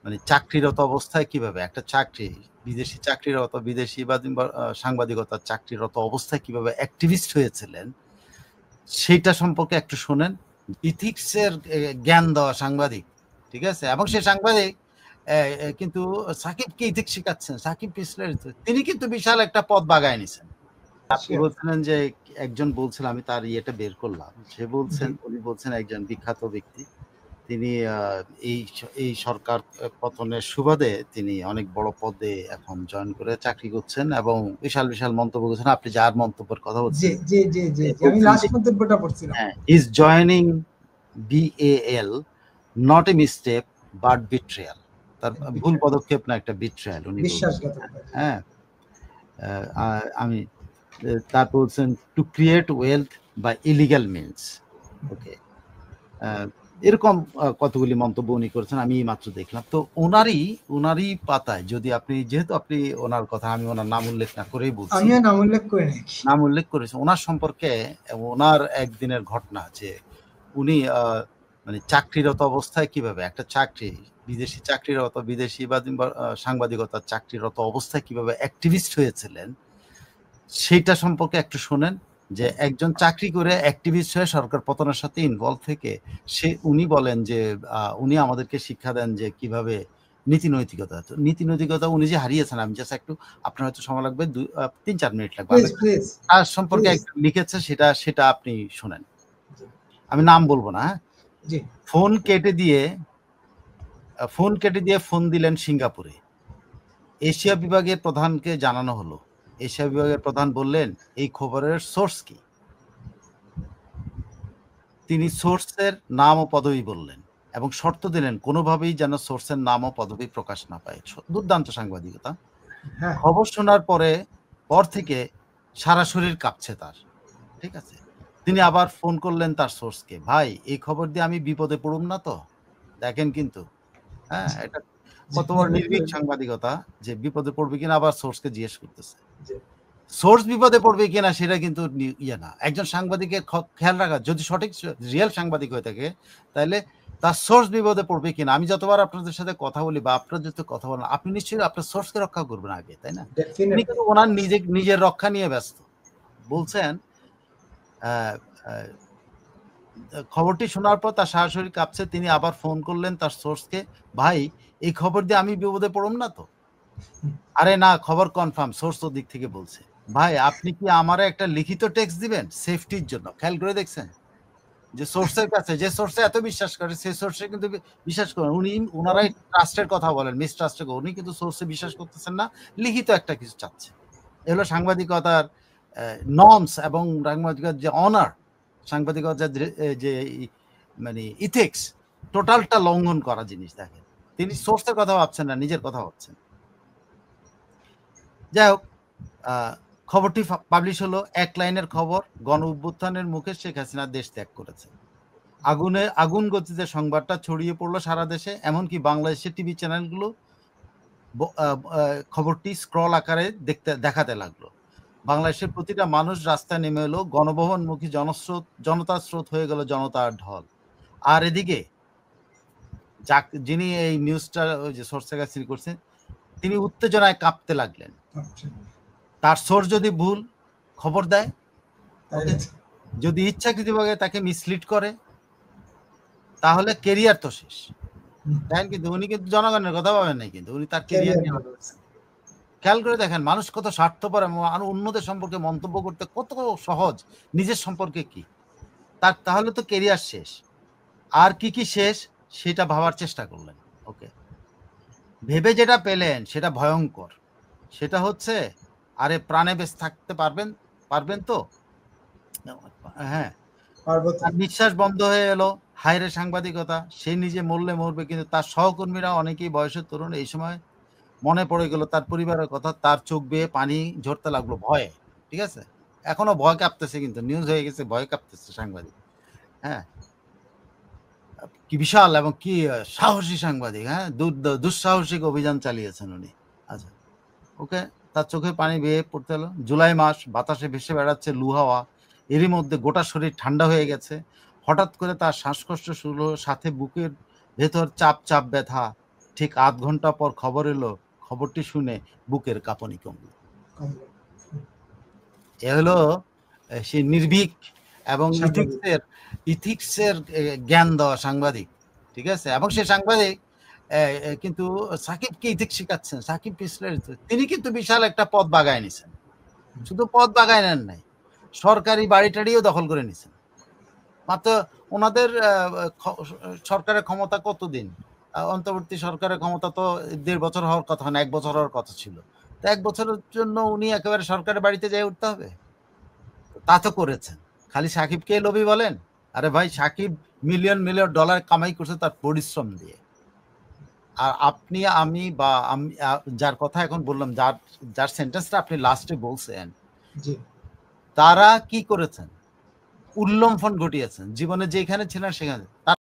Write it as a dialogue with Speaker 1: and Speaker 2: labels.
Speaker 1: মানে চাকরিরত অবস্থায় কিভাবে একটা চাকরি, বিদেশি চাকরিরত, বিদেশি বা সাংবাদিকতার চাকরিরত অবস্থায় কিভাবে অ্যাক্টিভিস্ট হয়েছিলেন সেটা সম্পর্কে একটু শোনেন। ইথিক্সের জ্ঞান দেওয়া সাংবাদিক, ঠিক আছে, এবং সে সাংবাদিক কিন্তু সাকিবকে ইথিক্স শেখাচ্ছেন। সাকিব তিনি কিন্তু বিশাল একটা পদ বাগায় নিছেন। আপনি বলছিলেন যে একজন বলছিলেন, আমি তার ইয়েটা বের করলাম, সে বলছেন, উনি বলছেন একজন বিখ্যাত ব্যক্তি, তিনি এই সরকার পতনের সুবাদে তিনি অনেক বড় পদে এখন জয়েন করে চাকরি করছেন এবং বিশাল বিশাল মন্তব্য করছেন। আপনি যার মন্তব্যের কথা বলছেন,
Speaker 2: আমি লাস্ট মন্তব্যটা পড়ছিলাম,
Speaker 1: is joining BAL not a mistake but betrayal. তার ভুল পদক্ষেপ না, একটা বিট্রিয়াল উনি
Speaker 2: বিশ্বাসঘাতকতা।
Speaker 1: হ্যাঁ, আমি তারপর বলছেন to create wealth by illegal means. Okay, এরকম কতগুলি মন্তব্য উনি করেছেন, আমি মাত্র দেখলাম। তো ওনারই পাতায় যদি আপনি, যেহেতু আপনি ওনার কথা, আমি ওনার নাম উল্লেখ না করেই বলছি,
Speaker 2: আমি নাম উল্লেখ করে নাকি,
Speaker 1: নাম উল্লেখ করেছি ওনার সম্পর্কে। ওনার একদিনের ঘটনা যে উনি মানে চাকরিরত অবস্থায় কিভাবে একটা চাকরি, বিদেশি চাকরিরত, বিদেশি বা সাংবাদিকতার চাকরিরত অবস্থায় কিভাবে অ্যাক্টিভিস্ট হয়েছিলেন সেটা সম্পর্কে একটু শোনেন। যে একজন চাকরি করে অ্যাক্টিভিস্ট হয়ে সরকার পতনের সাথে ইনভলভ থেকে উনি বলেন যে উনি আমাদেরকে শিক্ষা দেন যে কিভাবে নীতি নৈতিকতা উনি যে হারিয়েছেন। আমি জাস্ট একটু, আপনার হয়তো সময় লাগবে 3-4 মিনিট লাগবে, তার সম্পর্কে একটু লিখেছে, সেটা আপনি শোনেন। আমি নাম বলবো না। ফোন কেটে দিয়ে ফোন দিলেন সিঙ্গাপুরে। এশিয়া বিভাগের প্রধানকে জানানো হলো। এশিয়া বিভাগের প্রধান বললেন, এই খবরের সোর্স কি? তিনি সোর্সের নাম ও পদবি বললেন এবং শর্ত দিলেন কোনোভাবেই যেন সোর্সের নাম ও পদবি প্রকাশ না পায়। দুর্দান্ত সাংবাদিকতা। খবর শোনার পর থেকে সারা শরীর কাঁপছে তার, ঠিক আছে। তিনি আবার ফোন করলেন তার সোর্সকে, ভাই এই খবর দিয়ে আমি বিপদে পড়ুম না তো? দেখেন কিন্তু, হ্যাঁ, এটা কত বড় নির্ভীক সাংবাদিকতা, যে বিপদে পড়বে কিনা আবার সোর্সকে জিজ্ঞেস করতেছে। সোর্স বিপদে পড়বে কিনা সেটা কিন্তু ইয়ে না। একজন সাংবাদিকের খেয়াল রাখা, যদি সঠিক রিয়েল সাংবাদিক হয়ে থাকে তাহলে তার সোর্স বিপদে পড়বে কিনা। আমি যতবার আপনাদের সাথে কথা বলি বা আপনারা যত কথা বলেন, আপনি নিশ্চয়ই আপনার সোর্সকে রক্ষা করবেন আগে, তাই না? উনি কিন্তু ওনার নিজের রক্ষা নিয়ে ব্যস্ত। বলছেন খবরটি শোনার পর তার সরাসরি কাঁপছে। তিনি আবার ফোন করলেন তার সোর্সকে, ভাই এই খবর দিয়ে আমি বিপদে পড়ুম না তো? আরে না, খবর কনফার্ম, সোর্স ওর দিক থেকে বলছে। ভাই আপনি কি আমারে একটা লিখিত টেক্সট দিবেন সেফটির জন্য? খেয়াল করে দেখছেন যে সোর্সের কাছে, যে সোর্সে এত বিশ্বাস করে, সেই সোর্সে কিন্তু বিশ্বাস করেন। ওনারাই ট্রাস্টের কথা বলেন, মিসট্রাস্টের কথা। উনি কিন্তু সোর্সে বিশ্বাস করতেছেন না, লিখিত একটা কিছু চাচ্ছে। এগুলো সাংবাদিকতার নর্মস এবং সাংবাদিকতার যে অনার, সাংবাদিকতার যে মানে ইথিক্স, টোটালটা লঙ্ঘন করা জিনিস। দেখেন, তিনি সোর্সের কথা ভাবছেন না, নিজের কথা ভাবছেন। যাই হোক, খবরটি পাবলিশ হলো। এক লাইনের খবর, গণ অভ্যুত্থানের মুখে শেখ হাসিনা দেশ ত্যাগ করেছে। আগুন গতিতে সংবাদটা ছড়িয়ে পড়লো সারা দেশে। এমনকি বাংলাদেশের টিভি চ্যানেলগুলো খবরটি স্ক্রল আকারে দেখাতে লাগলো। বাংলাদেশের প্রতিটা মানুষ রাস্তায় নেমে এলো, গণভবনমুখী জনতার স্রোত হয়ে গেল জনতার ঢল। আর এদিকে যিনি এই নিউজটা ওই যে সোর্সের কাছে করছেন, তিনি উত্তেজনায় কাঁপতে লাগলেন। তার সোর্স যদি ভুল খবর দেয়, যদি ইচ্ছাকৃতভাবে তাকে মিসলিড করে, তাহলে কেরিয়ার তো শেষ। দেখেন, কিন্তু উনি কিন্তু জনগণের কথা ভাবেন নাই, কিন্তু উনি তার কেরিয়ার নিয়ে ভাবছেন। খেয়াল করে দেখেন, মানুষ কত স্বার্থপর এবং অন্যদের সম্পর্কে মন্তব্য করতে কত সহজ, নিজের সম্পর্কে কি, তাহলে তো কেরিয়ার শেষ। আর কি শেষ সেটা ভাবার চেষ্টা করলেন। ওকে, ভেবে যেটা পেলেন সেটা ভয়ঙ্কর। সেটা হচ্ছে, আরে প্রাণে বেঁচে থাকতে পারবেন তো? হ্যাঁ, নিঃশ্বাস বন্ধ হয়ে এলো। হায়রে সাংবাদিকতা, সে নিজে মরলে মরবে, কিন্তু তার সহকর্মীরা অনেকেই বয়সের তরুণ। এই সময় মনে পড়ে গেল তার পরিবারের কথা। তার চোখ বেয়ে পানি ঝরতে লাগলো ভয়ে, ঠিক আছে। এখনো ভয় কাঁপতেছে, কিন্তু নিউজ হয়ে গেছে, ভয় কাঁপতেছে সাংবাদিক। হ্যাঁ, কি বিশাল এবং কি সাহসী সাংবাদিক। হ্যাঁ, দুঃসাহসিক অভিযান চালিয়েছেন উনি। আচ্ছা, ওকে, তার চোখে পানি বেয়ে পড়তে হলো। জুলাই মাস, বাতাসে ভেসে বেড়াচ্ছে লু হাওয়া। এরই মধ্যে গোটা শরীর ঠান্ডা হয়ে গেছে। হঠাৎ করে তার শ্বাসকষ্ট শুরু হলো, সাথে বুকের ভেতর চাপ চাপ ব্যথা। ঠিক ৮ ঘন্টা পর খবর এলো, খবরটি শুনে বুকের কাঁপুনি কমল। এ হলো সে নির্ভীক এবং ইথিক্সের জ্ঞান দেওয়া সাংবাদিক, ঠিক আছে। এবং সে সাংবাদিক কিন্তু সাকিবকে ইথিক্স শিখাচ্ছেন, সাকিব তিনি কিন্তু বিশাল একটা পদ বাগায় নিছেন। শুধু পদ বাগায় নেন নাই, সরকারি বাড়ি টাড়িও দখল করে নিছেন। মাত্র ওনাদের সরকারের ক্ষমতা কতদিন? অন্তর্বর্তী সরকারের ক্ষমতা তো ১.৫ বছর হওয়ার কথা না, ১ বছর হওয়ার কথা ছিল। তো ১ বছরের জন্য উনি একেবারে সরকারের বাড়িতে যেয়ে উঠতে হবে? তা তো করেছেন। খালি সাকিবকে লোভী বলেন? আরে ভাই, সাকিব মিলিয়ন মিলিয়ন ডলার কামাই করছে তার পরিশ্রম দিয়ে। আর আপনি, আমি বা আমি যার কথা এখন বললাম, যার সেন্টেন্সটা আপনি লাস্টে বলছেন, তারা কি করেছেন? উল্লম্ফন ঘটিয়েছেন। জীবনে যেখানে ছিলেন সেখানে।